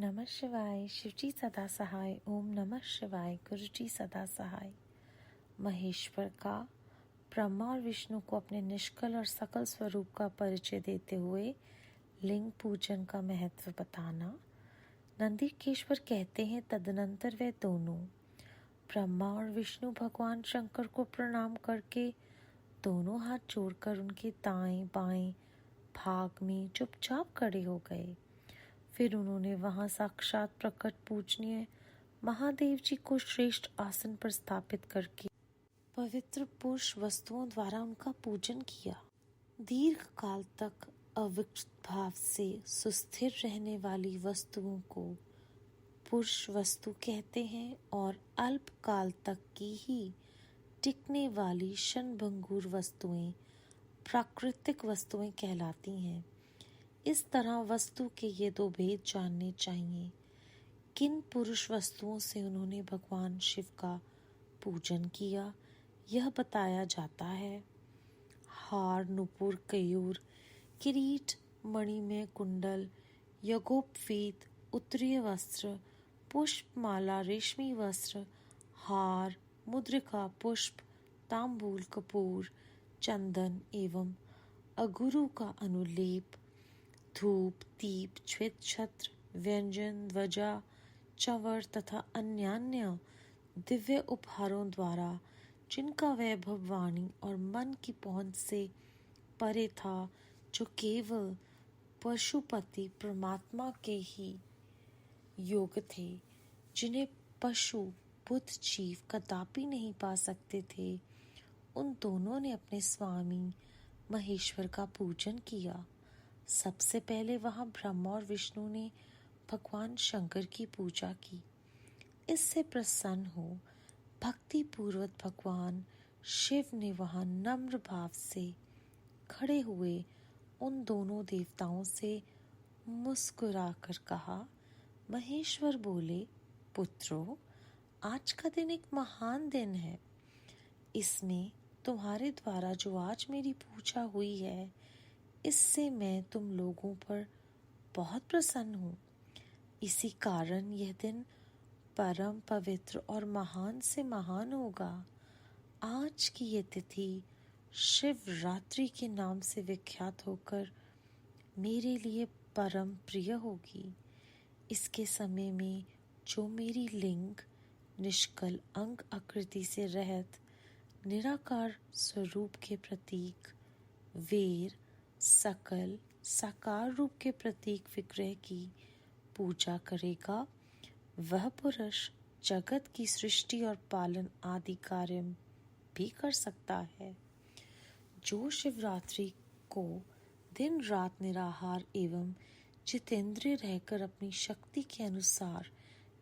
नमः शिवाय। शिवजी सदा सहाय। ओम नमः शिवाय। गुरुजी सदा सहाय। महेश्वर का ब्रह्मा और विष्णु को अपने निष्कल और सकल स्वरूप का परिचय देते हुए लिंग पूजन का महत्व बताना। नंदीकेश्वर कहते हैं, तदनंतर वे दोनों ब्रह्मा और विष्णु भगवान शंकर को प्रणाम करके दोनों हाथ जोड़कर उनके दाएं बाएं भाग में चुपचाप खड़े हो गए। फिर उन्होंने वहां साक्षात प्रकट पूजनीय महादेव जी को श्रेष्ठ आसन पर स्थापित करके पवित्र पुरुष वस्तुओं द्वारा उनका पूजन किया। दीर्घ काल तक अविकृत भाव से सुस्थिर रहने वाली वस्तुओं को पुरुष वस्तु कहते हैं और अल्प काल तक की ही टिकने वाली क्षणभंगुर वस्तुएं प्राकृतिक वस्तुएं कहलाती हैं। इस तरह वस्तु के ये दो भेद जानने चाहिए। किन पुरुष वस्तुओं से उन्होंने भगवान शिव का पूजन किया, यह बताया जाता है। हार, नुपुर, कयूर, किरीट, मणिमय कुंडल, यज्ञोपवीत, उत्तरीय वस्त्र, पुष्पमाला, रेशमी वस्त्र, हार, मुद्रिका, पुष्प, तांबूल, कपूर, चंदन एवं अगुरु का अनुलेप, धूप, दीप, श्वेत छत्र, व्यंजन, ध्वजा, चंवर तथा अन्यान्य दिव्य उपहारों द्वारा जिनका वैभव वाणी और मन की पहुंच से परे था, जो केवल पशुपति परमात्मा के ही योग थे, जिन्हें पशु बुद्ध जीव कदापि नहीं पा सकते थे, उन दोनों ने अपने स्वामी महेश्वर का पूजन किया। सबसे पहले वहां ब्रह्मा और विष्णु ने भगवान शंकर की पूजा की। इससे प्रसन्न हो भक्ति पूर्वक भगवान शिव ने वहां नम्र भाव से खड़े हुए उन दोनों देवताओं से मुस्कुराकर कहा। महेश्वर बोले, पुत्रों, आज का दिन एक महान दिन है। इसमें तुम्हारे द्वारा जो आज मेरी पूजा हुई है, इससे मैं तुम लोगों पर बहुत प्रसन्न हूँ। इसी कारण यह दिन परम पवित्र और महान से महान होगा। आज की ये तिथि शिवरात्रि के नाम से विख्यात होकर मेरे लिए परम प्रिय होगी। इसके समय में जो मेरी लिंग निष्कल अंग आकृति से रहित निराकार स्वरूप के प्रतीक वीर सकल साकार रूप के प्रतीक विग्रह की पूजा करेगा, वह पुरुष जगत की सृष्टि और पालन आदि कार्य भी कर सकता है। जो शिवरात्रि को दिन रात निराहार एवं जितेंद्रिय रहकर अपनी शक्ति के अनुसार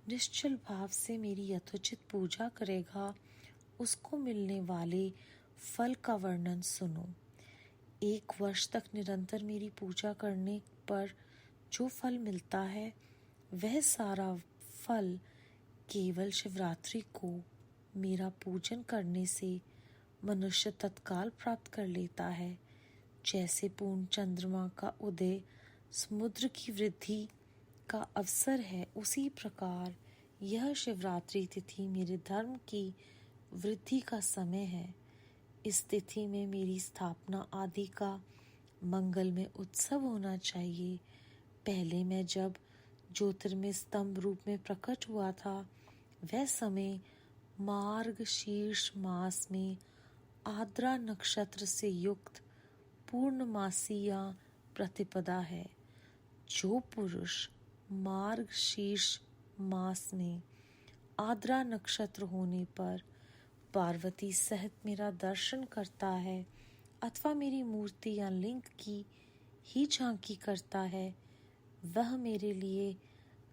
निश्चल भाव से मेरी यथोचित पूजा करेगा, उसको मिलने वाले फल का वर्णन सुनो। 1 वर्ष तक निरंतर मेरी पूजा करने पर जो फल मिलता है, वह सारा फल केवल शिवरात्रि को मेरा पूजन करने से मनुष्य तत्काल प्राप्त कर लेता है। जैसे पूर्ण चंद्रमा का उदय समुद्र की वृद्धि का अवसर है, उसी प्रकार यह शिवरात्रि तिथि मेरे धर्म की वृद्धि का समय है। इस तिथि में मेरी स्थापना आदि का मंगलमय उत्सव होना चाहिए। पहले मैं जब ज्योतिर्मय स्तंभ रूप में प्रकट हुआ था, वह समय मार्गशीर्ष मास में आद्रा नक्षत्र से युक्त पूर्णमासी या प्रतिपदा है। जो पुरुष मार्गशीर्ष मास में आद्रा नक्षत्र होने पर पार्वती सहित मेरा दर्शन करता है अथवा मेरी मूर्ति या लिंग की ही झांकी करता है, वह मेरे लिए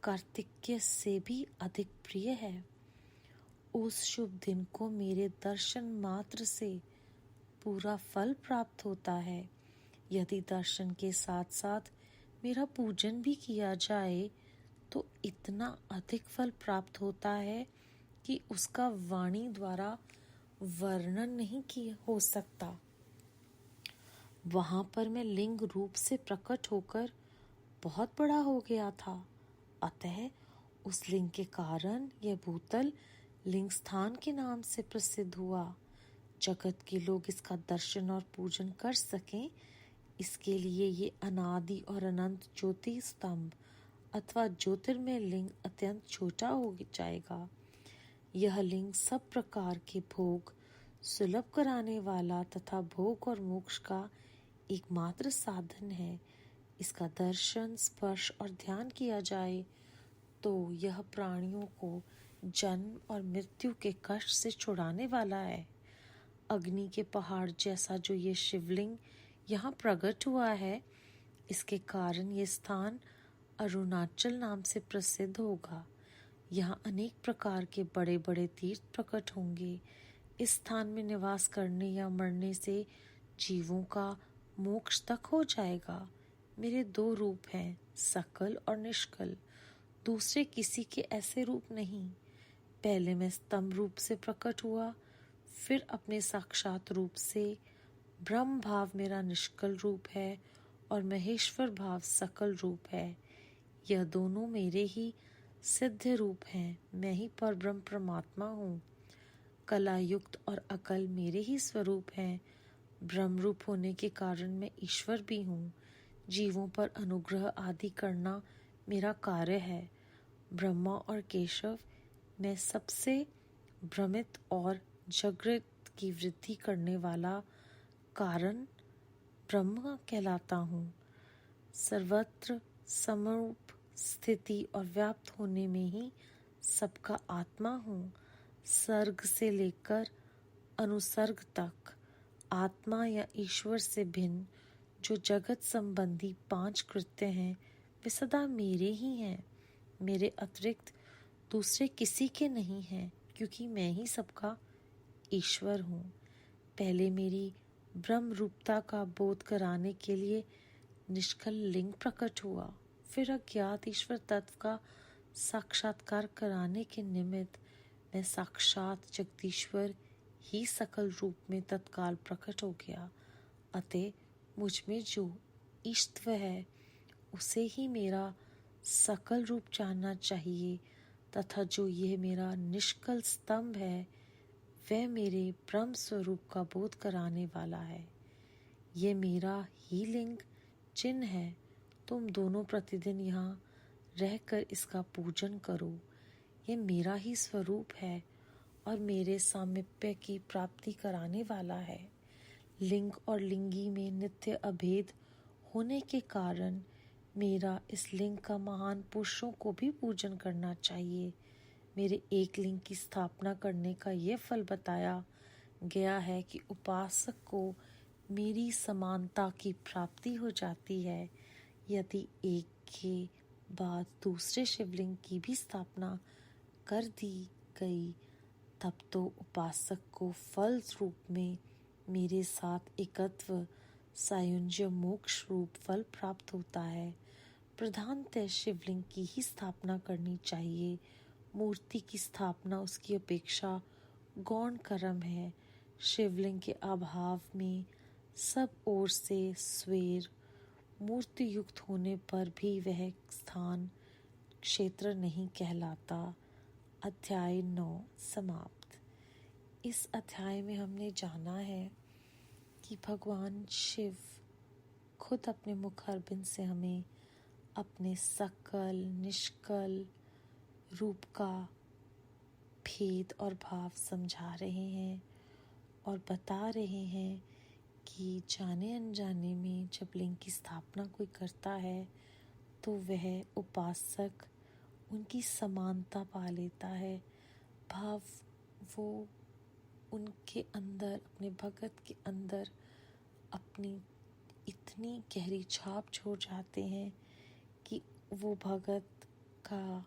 कार्तिकेय से भी अधिक प्रिय है। उस शुभ दिन को मेरे दर्शन मात्र से पूरा फल प्राप्त होता है। यदि दर्शन के साथ साथ मेरा पूजन भी किया जाए तो इतना अधिक फल प्राप्त होता है कि उसका वाणी द्वारा वर्णन नहीं किया हो सकता। वहां पर मैं लिंग रूप से प्रकट होकर बहुत बड़ा हो गया था। अतः उस लिंग के कारण यह भूतल लिंग स्थान के नाम से प्रसिद्ध हुआ। जगत के लोग इसका दर्शन और पूजन कर सकें, इसके लिए ये अनादि और अनंत ज्योति स्तंभ अथवा ज्योतिर्मय लिंग अत्यंत छोटा हो जाएगा। यह लिंग सब प्रकार के भोग सुलभ कराने वाला तथा भोग और मोक्ष का एकमात्र साधन है। इसका दर्शन, स्पर्श और ध्यान किया जाए तो यह प्राणियों को जन्म और मृत्यु के कष्ट से छुड़ाने वाला है। अग्नि के पहाड़ जैसा जो ये शिवलिंग यहाँ प्रकट हुआ है, इसके कारण ये स्थान अरुणाचल नाम से प्रसिद्ध होगा। यहाँ अनेक प्रकार के बड़े बड़े तीर्थ प्रकट होंगे। इस स्थान में निवास करने या मरने से जीवों का मोक्ष तक हो जाएगा। मेरे 2 रूप हैं, सकल और निष्कल। दूसरे किसी के ऐसे रूप नहीं। पहले मैं स्तंभ रूप से प्रकट हुआ, फिर अपने साक्षात रूप से। ब्रह्म भाव मेरा निष्कल रूप है और महेश्वर भाव सकल रूप है। यह दोनों मेरे ही सिद्ध रूप हैं। मैं ही परब्रह्म परमात्मा हूँ। कला युक्त और अकल मेरे ही स्वरूप हैं। ब्रह्म रूप होने के कारण मैं ईश्वर भी हूँ। जीवों पर अनुग्रह आदि करना मेरा कार्य है। ब्रह्मा और केशव, मैं सबसे भ्रमित और जागृत की वृद्धि करने वाला कारण ब्रह्म कहलाता हूँ। सर्वत्र समरूप स्थिति और व्याप्त होने में ही सबका आत्मा हूँ। सर्ग से लेकर अनुसर्ग तक आत्मा या ईश्वर से भिन्न जो जगत संबंधी 5 कृत्य हैं, वे सदा मेरे ही हैं। मेरे अतिरिक्त दूसरे किसी के नहीं हैं, क्योंकि मैं ही सबका ईश्वर हूँ। पहले मेरी ब्रह्म रूपता का बोध कराने के लिए निष्कल लिंग प्रकट हुआ, फिर अज्ञात ईश्वर तत्व का साक्षात्कार कराने के निमित्त मैं साक्षात जगदीश्वर ही सकल रूप में तत्काल प्रकट हो गया। अतः मुझ में जो ईश्वर है, उसे ही मेरा सकल रूप जानना चाहिए, तथा जो यह मेरा निष्कल स्तंभ है, वह मेरे ब्रह्म स्वरूप का बोध कराने वाला है। यह मेरा ही लिंग चिन्ह है। तुम दोनों प्रतिदिन यहाँ रहकर इसका पूजन करो। यह मेरा ही स्वरूप है और मेरे सामीप्य की प्राप्ति कराने वाला है। लिंग और लिंगी में नित्य अभेद होने के कारण मेरा इस लिंग का महान पुरुषों को भी पूजन करना चाहिए। मेरे एक लिंग की स्थापना करने का यह फल बताया गया है कि उपासक को मेरी समानता की प्राप्ति हो जाती है। यदि एक के बाद दूसरे शिवलिंग की भी स्थापना कर दी गई, तब तो उपासक को फल रूप में मेरे साथ एकत्व सायुज्य मोक्ष रूप फल प्राप्त होता है। प्रधानतः शिवलिंग की ही स्थापना करनी चाहिए। मूर्ति की स्थापना उसकी अपेक्षा गौण कर्म है। शिवलिंग के अभाव में सब ओर से स्वेर मूर्ति युक्त होने पर भी वह स्थान क्षेत्र नहीं कहलाता। अध्याय 9 समाप्त। इस अध्याय में हमने जाना है कि भगवान शिव खुद अपने मुखारबिंद से हमें अपने सकल निष्कल रूप का भेद और भाव समझा रहे हैं और बता रहे हैं कि जाने अनजाने में जब लिंग की स्थापना कोई करता है तो वह उपासक उनकी समानता पा लेता है। भाव वो उनके अंदर, अपने भगत के अंदर अपनी इतनी गहरी छाप छोड़ जाते हैं कि वो भगत का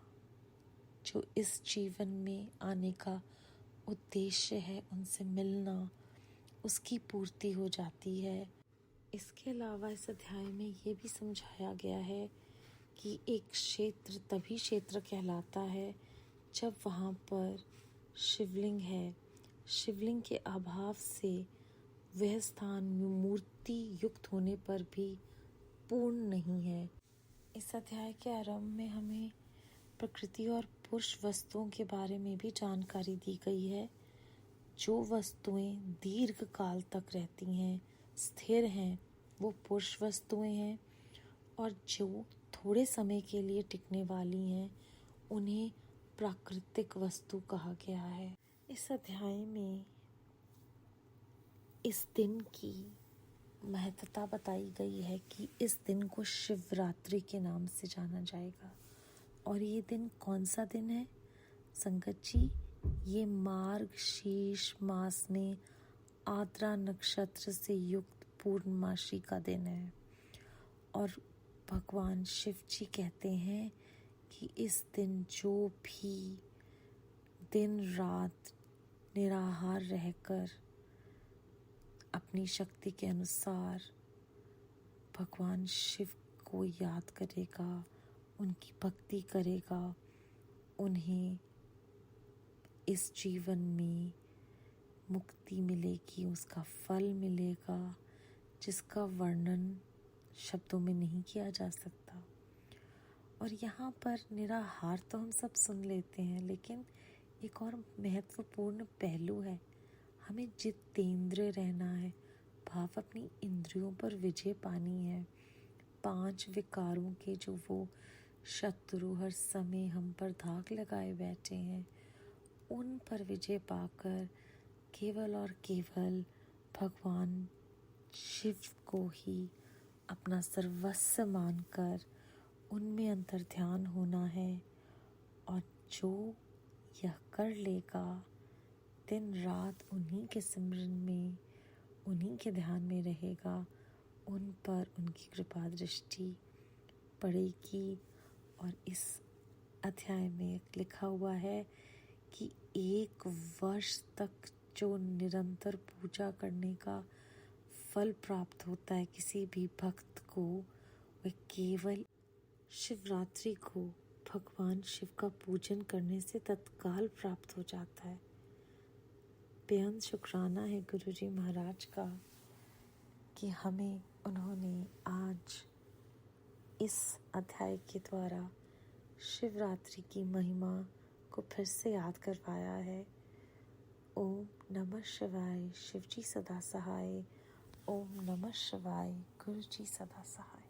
जो इस जीवन में आने का उद्देश्य है, उनसे मिलना, उसकी पूर्ति हो जाती है। इसके अलावा इस अध्याय में ये भी समझाया गया है कि एक क्षेत्र तभी क्षेत्र कहलाता है जब वहाँ पर शिवलिंग है। शिवलिंग के अभाव से वह स्थान मूर्ति युक्त होने पर भी पूर्ण नहीं है। इस अध्याय के आरंभ में हमें प्रकृति और पुरुष वस्तुओं के बारे में भी जानकारी दी गई है। जो वस्तुएं दीर्घ काल तक रहती हैं, स्थिर हैं, वो पुरुष वस्तुएं हैं, और जो थोड़े समय के लिए टिकने वाली हैं उन्हें प्राकृतिक वस्तु कहा गया है। इस अध्याय में इस दिन की महत्ता बताई गई है कि इस दिन को शिवरात्रि के नाम से जाना जाएगा। और ये दिन कौन सा दिन है संगत जी? ये मार्गशीर्ष मास में आद्रा नक्षत्र से युक्त पूर्णमासी का दिन है। और भगवान शिव जी कहते हैं कि इस दिन जो भी दिन रात निराहार रहकर अपनी शक्ति के अनुसार भगवान शिव को याद करेगा, उनकी भक्ति करेगा, उन्हें इस जीवन में मुक्ति मिलेगी, उसका फल मिलेगा जिसका वर्णन शब्दों में नहीं किया जा सकता। और यहाँ पर निराहार तो हम सब सुन लेते हैं, लेकिन एक और महत्वपूर्ण पहलू है, हमें जितेंद्र रहना है, भाव अपनी इंद्रियों पर विजय पानी है। 5 विकारों के जो वो शत्रु हर समय हम पर धाक लगाए बैठे हैं, उन पर विजय पाकर केवल और केवल भगवान शिव को ही अपना सर्वस्व मानकर उनमें अंतर ध्यान होना है। और जो यह कर लेगा, दिन रात उन्हीं के सिमरन में, उन्हीं के ध्यान में रहेगा, उन पर उनकी कृपा दृष्टि पड़ेगी। और इस अध्याय में लिखा हुआ है कि 1 वर्ष तक जो निरंतर पूजा करने का फल प्राप्त होता है किसी भी भक्त को, वह केवल शिवरात्रि को भगवान शिव का पूजन करने से तत्काल प्राप्त हो जाता है। बेहद शुक्राना है गुरु जी महाराज का कि हमें उन्होंने आज इस अध्याय के द्वारा शिवरात्रि की महिमा को फिर से याद करवाया है। ओम नमः शिवाय, शिवजी सदा सहाय। ओम नमः शिवाय, गुरु जी सदा सहाय।